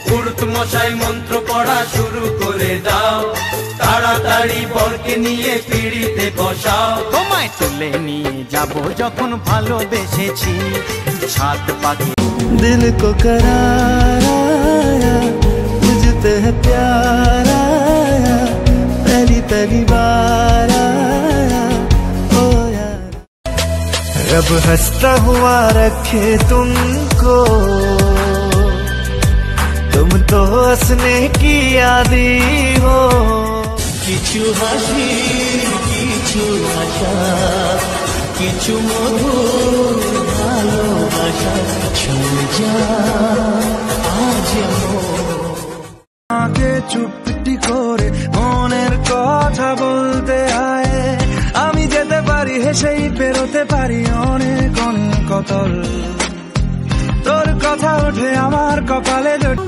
পুরুত মশাই মন্ত্র পড়া শুরু করে দাও, তাড়াতাড়ি বরকে নিয়ে পিড়িতে বসাও। তোমায় তুলে নিয়ে যাব যখন ভালোবেসেছি, ছাদ পাখি दिल को करार आया, मुझते है प्यार आया, पहली पहली बार आया ओ यार। रब हंसता हुआ रखे तुमको, तुम तो हंसने की आदी हो। किछु हासी किछु आशा, किछु मधुर ভালোবাসা ছুঁয়ে যা আজ আমাকে চুপটি করে মনের কথা বলতে আয়। আমি যেতে পারি হেসেই পেরোতে পারি অনেক অনেক কতল, তোর কথা ওঠে আমার কপালে জোটে।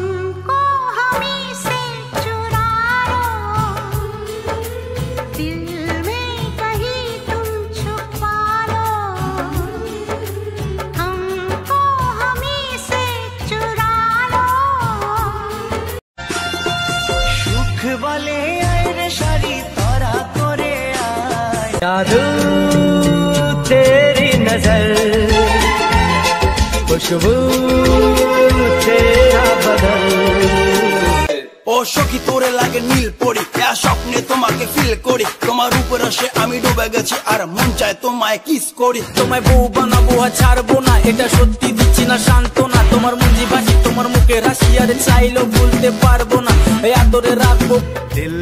বলে আয় শাড়ি তোরা করে আয়, জাদু তেরি নজর, খুশবু তেরা বদল। ও সখী তোরে লাগে নীল পরি, স্বপ্নে তোমাকে ফিল করি, তোমার উপর আসে আমি ডুবে গেছি আর মন চায় তোমায় কিস করি। তোমায় বউ বানাবো আর ছাড়বো না, এটা সত্যি দিচ্ছি না সান্ত্বনা। তোমার মুঞ্জি বাসি তোমার মুখে হাসি, আর চাইলেও ভুলতে পারবো না, এই আদরে রাখবো। দিল